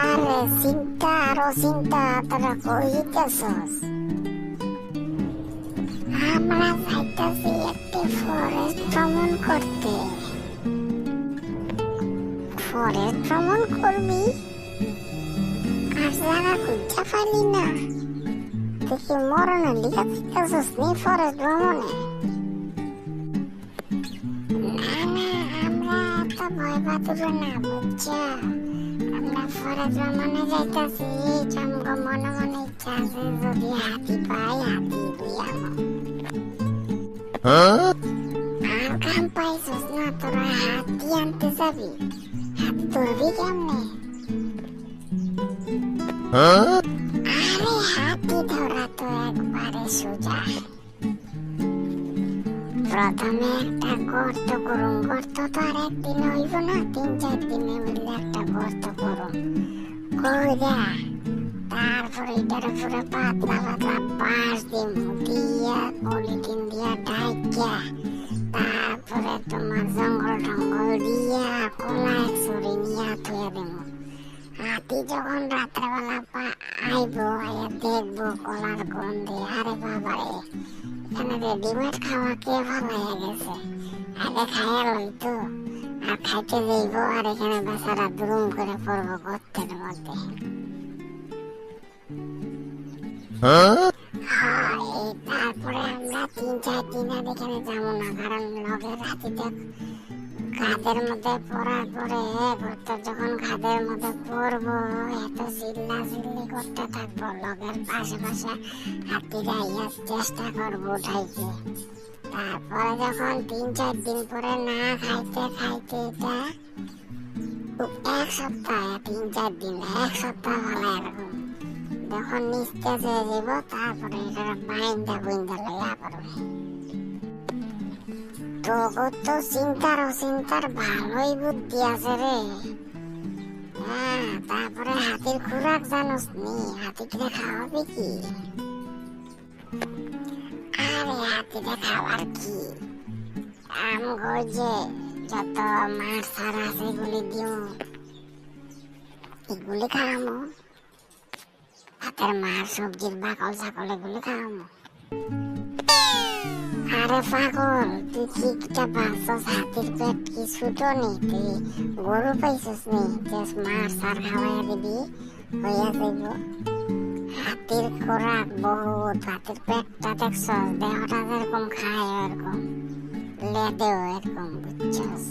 আরে চিন্তা আর অচিন্তা তোরা কই যেতেছস? আমরা যাইতাছি একটি ফরেস্ট ভ্রমণ করতে। ফরেস্ট ভ্রমণ করবি? আর জায়গা খুঁজা পাইলি না? দেখি মরণের লিখা থাকতেছস নি ফরেস্ট ভ্রমণে? না না, আমরা এত ভয় পাতুরে না, বুঝছা? আমরা ফরেস্ট ভ্রমণে যাইতাছি, আমগো মনে মনে ইচ্ছা আছে যদি হাতি পাই হাতি লইয়ামো। আর কাম পাইছস না, তোরা হাতি আনতে যাবি? হাতি ধরবি কেমনে? আরে হাতি ধরা তো একবারে সোজা। প্রথমে একটা গর্ত করুন, গর্ত তো আর একদিন হইব না, 3-4 দিনে মিলে একটা গর্ত করুন কইরা তারপরে এটার উপরে পাতলা পাতলা বাঁশ দিয়া পলিথিন দিয়া ঢাইকা তারপরে তোমার জঙ্গল টঙ্গল দিয়া কলা এক ছড়ি নিয়ে থুয়ে দেবো। হাতি যখন রাত্রেবেলা আইব আইয়া দেখবো কলার গন্ধে, আরে বাবারে এখানে রেডিমেড খাওয়া কে ভালাইয়া গেছে, আগে খাইয়া লইতো আর খাইতে যাইব, আর এখানে বেচারা দুরুম করে পড়বো গর্তের মধ্যে। তারপরে আমরা 3-4 দিন আর এখানে যাবো না, কারণ লগের হাতিতে খাদের মধ্যে পড়ার পরে গর্ত যখন খাদের মধ্যে পড়বো এত চিল্লা চিল্লি করতে থাকবো, লগের পাশে পাশে হাতিরা ইয়া চেষ্টা করবো উঠাইতে। তারপরে যখন 3-4 দিন পরে না খাইতে খাইতে এটা 1 সপ্তাহ, 3-4 দিন 1 সপ্তাহ ভালো এরকম যখন নিস্তেজ হয়ে যাব, তারপরে এটা বাইন্দা বুইন্দা লইয়া পড়বে। তোর তো চিন্তার অচিন্তার ভালোই বুদ্ধি আছে রে। হ্যাঁ, তারপরে হাতির খুরাক জানোস নি? হাতিকে খাওয়াবি কি? আরে হাতিকে খাওয়ার কি, আমগো যে যত মাছ ছাড়া আছে এগুলি দিও, এগুলি খাওয়ামো। হাতের মার সবজির বাকল ছাকল এগুলি খাওয়ামো। আরে পাগল, তুই ঠিকটা ভাবছস? হাতির পেট কি ছোট নি? তুই গরু পাইছস নি যে মাছ সার খাওয়াইয়া দিবি হইয়া যাইব? হাতির খোরাক বহুত, হাতির পেটটা দেখছস, দেহটা যেরকম খায় ওরকম লেদেও এরকম, বুঝছস?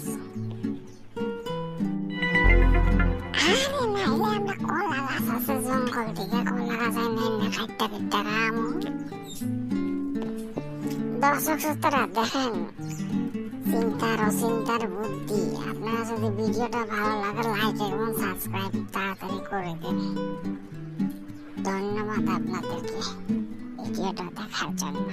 আরে নাইলে আমরা কলা গাছ আছে জঙ্গল থেকে কলা গাছ এনে খাইতে খাইতে খামো। দর্শক শ্রোতারা দেখেন চিন্তার অচিন্তার বুদ্ধি। আপনারা যদি ভিডিওটা ভালো লাগে লাইক এবং সাবস্ক্রাইব তাড়াতাড়ি করে দেবেন। ধন্যবাদ আপনাদেরকে ভিডিওটা দেখার জন্য।